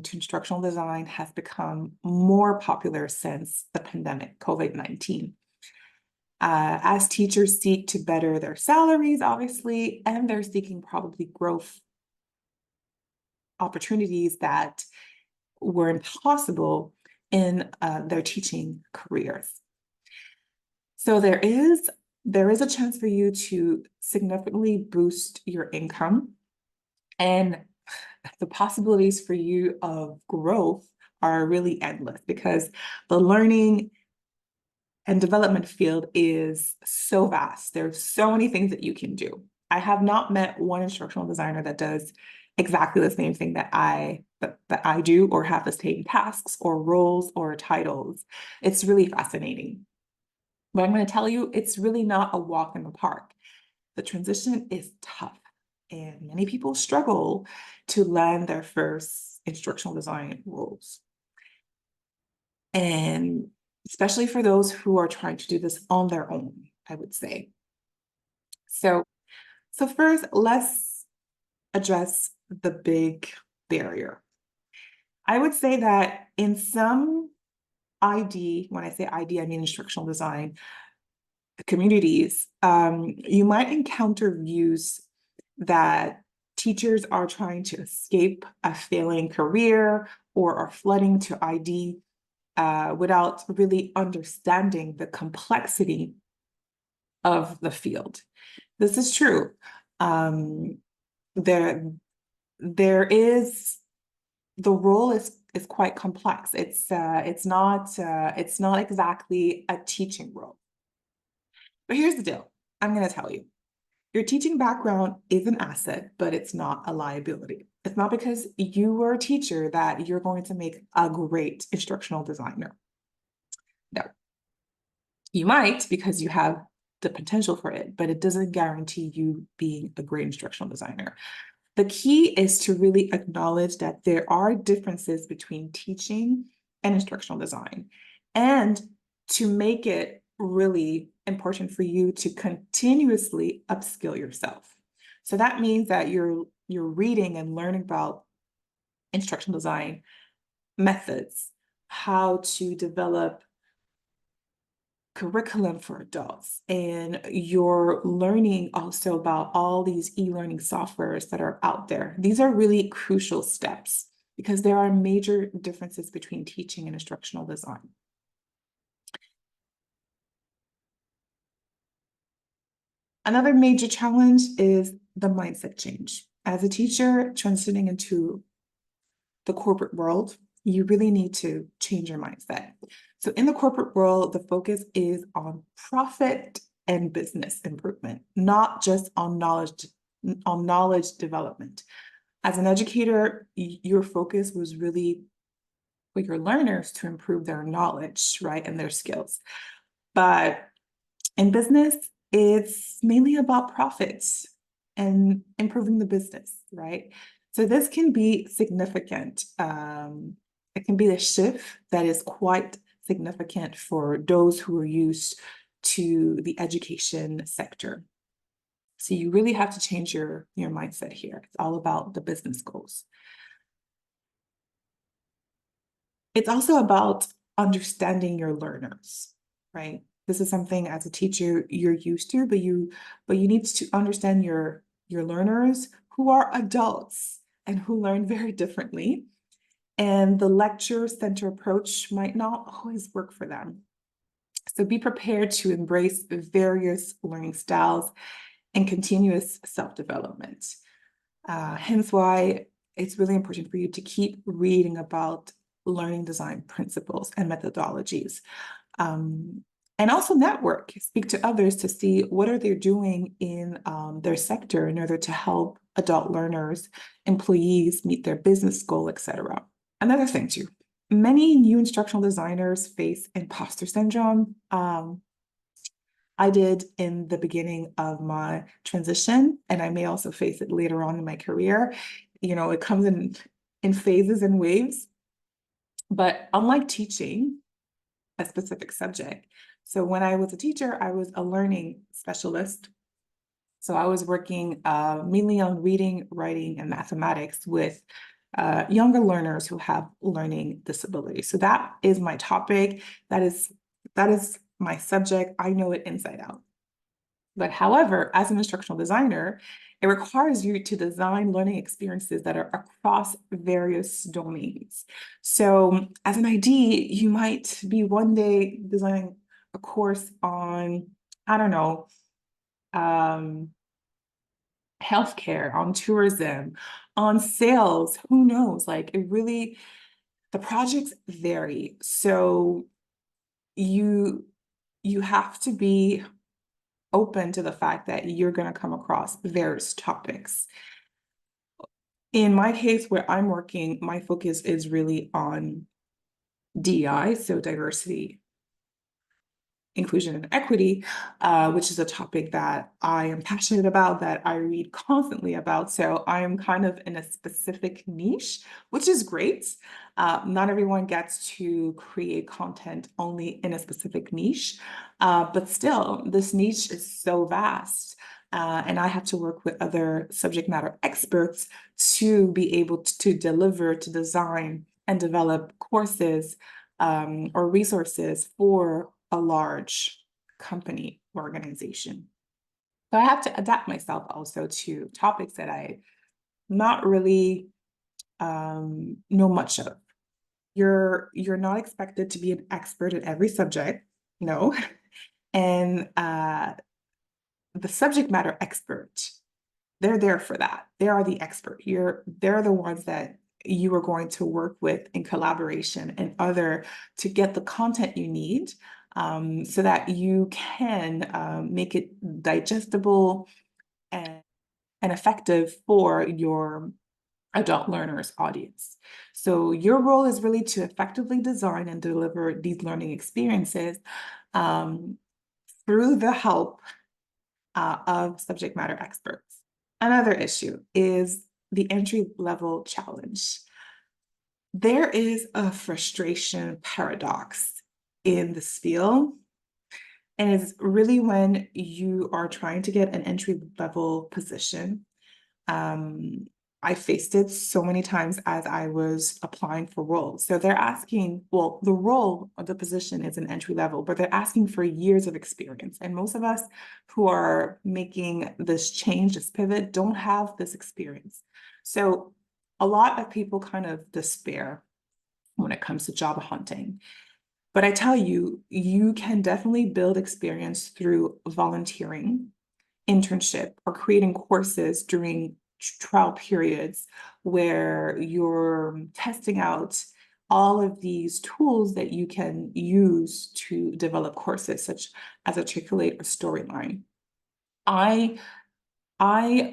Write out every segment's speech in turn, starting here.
to instructional design has become more popular since the pandemic, COVID-19. As teachers seek to better their salaries, obviously, and they're seeking probably growth opportunities that were impossible in their teaching careers. So there is a chance for you to significantly boost your income, and the possibilities for you of growth are really endless because the learning and development field is so vast. There's so many things that you can do. I have not met one instructional designer that does exactly the same thing that I do, or have the same tasks or roles or titles. It's really fascinating. But I'm going to tell you, it's really not a walk in the park. The transition is tough, and many people struggle to land their first instructional design roles. And especially for those who are trying to do this on their own, I would say. So first, let's address the big barrier. I would say that in some ID, when I say ID, I mean instructional design communities, you might encounter views that teachers are trying to escape a failing career or are flooding to ID without really understanding the complexity of the field. This is true. The role is quite complex. It's not exactly a teaching role. But here's the deal. I'm going to tell you. Your teaching background is an asset, but it's not a liability. It's not because you were a teacher that you're going to make a great instructional designer. No. You might because you have the potential for it, but it doesn't guarantee you being a great instructional designer. The key is to really acknowledge that there are differences between teaching and instructional design, and to make it really important for you to continuously upskill yourself. So that means that you're reading and learning about instructional design methods, how to develop curriculum for adults, and you're learning also about all these e-learning softwares that are out there. These are really crucial steps because there are major differences between teaching and instructional design. Another major challenge is the mindset change. As a teacher transitioning into the corporate world, you really need to change your mindset. So in the corporate world, the focus is on profit and business improvement, not just on knowledge development. As an educator, your focus was really for your learners to improve their knowledge, right, and their skills. But in business, it's mainly about profits and improving the business, right? So this can be significant. It can be a shift that is quite significant for those who are used to the education sector. So you really have to change your mindset here. It's all about the business goals. It's also about understanding your learners, right? This is something as a teacher you're used to, but you need to understand your learners who are adults and who learn very differently. And the lecture center approach might not always work for them. So be prepared to embrace various learning styles and continuous self-development. Hence why it's really important for you to keep reading about learning design principles and methodologies. And also network, speak to others to see what are they doing in their sector in order to help adult learners, employees meet their business goal, etc. Another thing too, many new instructional designers face imposter syndrome. I did in the beginning of my transition, and I may also face it later on in my career. You know, it comes in phases and waves. But unlike teaching a specific subject, so when I was a teacher, I was a learning specialist. So I was working mainly on reading, writing, and mathematics with younger learners who have learning disabilities. So that is my topic. That is my subject. I know it inside out. But however, as an instructional designer, it requires you to design learning experiences that are across various domains. So as an ID, you might be one day designing a course on, I don't know, healthcare, on tourism, on sales, who knows? Like it really, the projects vary. So you have to be open to the fact that you're going to come across various topics. In my case, where I'm working, my focus is really on DEI, so diversity, inclusion, and equity, which is a topic that I am passionate about, that I read constantly about. So I'm kind of in a specific niche, which is great. Not everyone gets to create content only in a specific niche, but still, this niche is so vast. And I have to work with other subject matter experts to be able to deliver, to design, and develop courses or resources for a large company organization. So I have to adapt myself also to topics that I not really know much of. You're not expected to be an expert in every subject, no. And the subject matter expert, they're there for that. They are the expert. They're the ones that you are going to work with in collaboration and other to get the content you need, so that you can make it digestible and effective for your adult learners audience. So your role is really to effectively design and deliver these learning experiences through the help of subject matter experts. Another issue is the entry-level challenge. There is a frustration paradox in this field, and it's really when you are trying to get an entry-level position. I faced it so many times as I was applying for roles. So they're asking, well, the role of the position is an entry level, but they're asking for years of experience. And most of us who are making this change, this pivot, don't have this experience. So a lot of people kind of despair when it comes to job hunting. But I tell you, you can definitely build experience through volunteering, internship, or creating courses during trial periods where you're testing out all of these tools that you can use to develop courses, such as articulate a storyline. I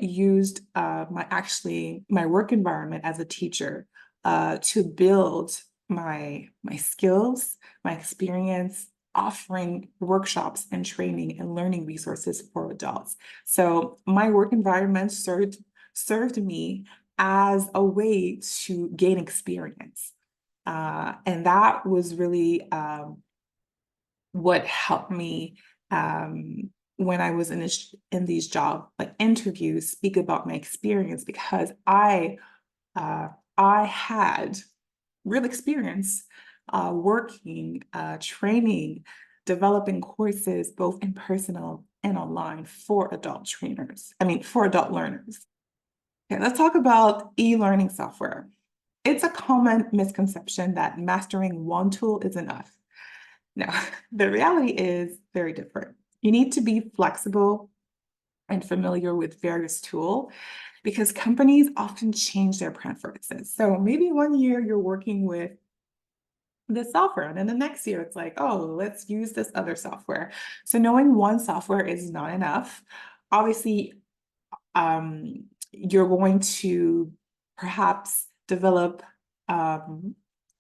used my work environment as a teacher to build my skills, my experience, offering workshops and training and learning resources for adults. So my work environment served me as a way to gain experience. And that was really what helped me when I was in these job interviews, speak about my experience, because I had real experience working, training, developing courses, both in personal and online for adult for adult learners. Okay, let's talk about e-learning software. It's a common misconception that mastering one tool is enough. No, the reality is very different. You need to be flexible and familiar with various tools because companies often change their preferences. So maybe one year you're working with this software, and then the next year it's like, oh, let's use this other software. So knowing one software is not enough. Obviously, you're going to perhaps develop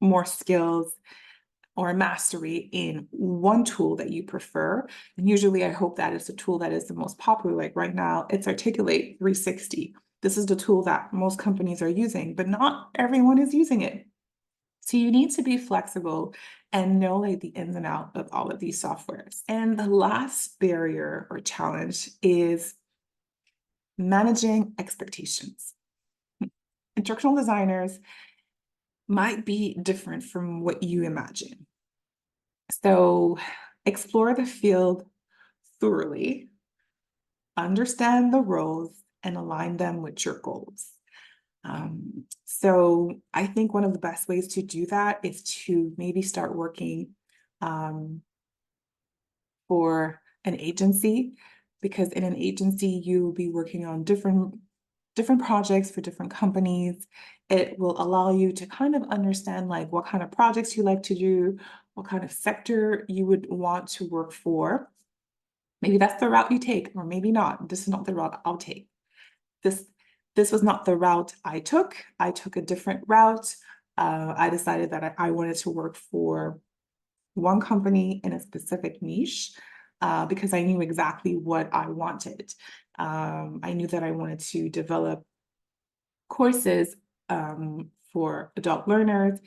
more skills or mastery in one tool that you prefer. And usually I hope that is the tool that is the most popular. Like right now, it's Articulate 360. This is the tool that most companies are using, but not everyone is using it. So you need to be flexible and know like the ins and outs of all of these softwares. And the last barrier or challenge is managing expectations. instructional designers might be different from what you imagine. So explore the field thoroughly, understand the roles, and align them with your goals. So I think one of the best ways to do that is to maybe start working for an agency, because in an agency you'll be working on different projects for different companies. It will allow you to kind of understand like what kind of projects you like to do, what kind of sector you would want to work for. Maybe that's the route you take, or maybe not. This is not the route I'll take. This was not the route I took. I took a different route. I decided that I wanted to work for one company in a specific niche because I knew exactly what I wanted. I knew that I wanted to develop courses for adult learners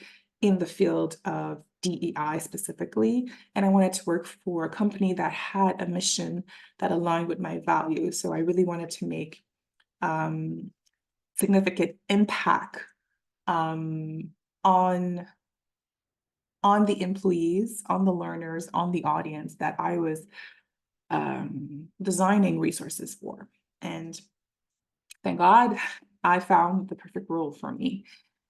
in the field of DEI specifically, and I wanted to work for a company that had a mission that aligned with my values. So I really wanted to make significant impact on the employees, on the learners, on the audience that I was designing resources for. And thank God I found the perfect role for me.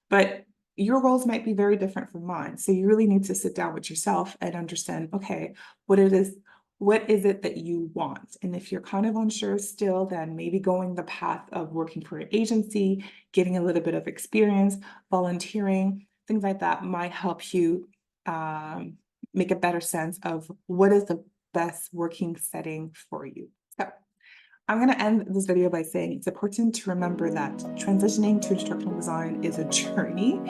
But your roles might be very different from mine. So you really need to sit down with yourself and understand, okay, what is it that you want? And if you're kind of unsure still, then maybe going the path of working for an agency, getting a little bit of experience, volunteering, things like that might help you make a better sense of what is the best working setting for you. So I'm going to end this video by saying it's important to remember that transitioning to instructional design is a journey.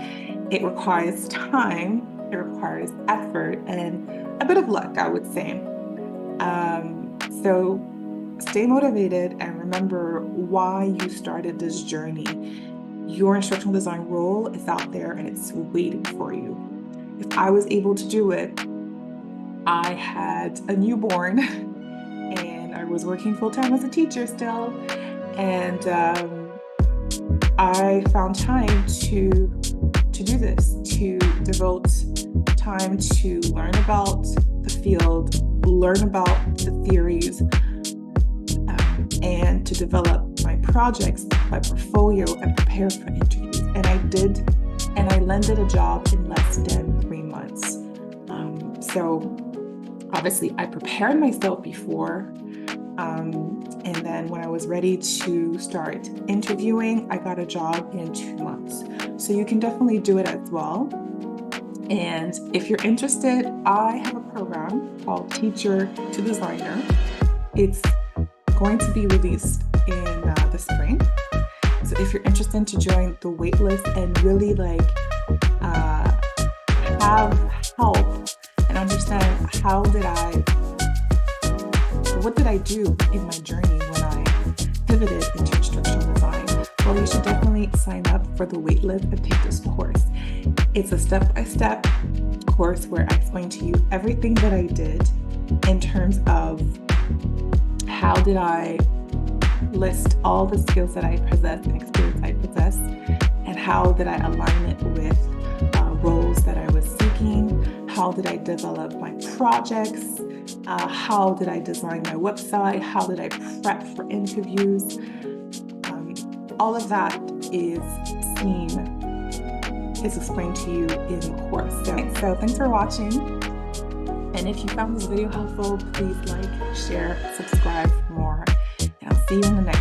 It requires time, it requires effort, and a bit of luck, I would say. So stay motivated and remember why you started this journey. Your instructional design role is out there and it's waiting for you. If I was able to do it, I had a newborn and I was working full-time as a teacher still, and I found time to do this, to devote time to learn about the field, learn about the theories, and to develop my projects, my portfolio, and prepare for interviews. And I did, and I landed a job in less than 3 months. So obviously I prepared myself before, and then when I was ready to start interviewing, I got a job in 2 months. So you can definitely do it as well. And if you're interested, I have a program called Teacher to Designer. It's going to be released in the spring. So if you're interested to join the waitlist and really have help and understand what did I do in my journey when I pivoted into instructional design, well, you should definitely sign up for the waitlist and take this course. It's a step-by-step course where I explain to you everything that I did in terms of how did I list all the skills that I possess and experience I possess, and how did I align it with roles that I was seeking, how did I develop my projects, how did I design my website, how did I prep for interviews. All of that is explained to you in the course. So thanks for watching. And if you found this video helpful, please like, share, subscribe for more. And I'll see you in the next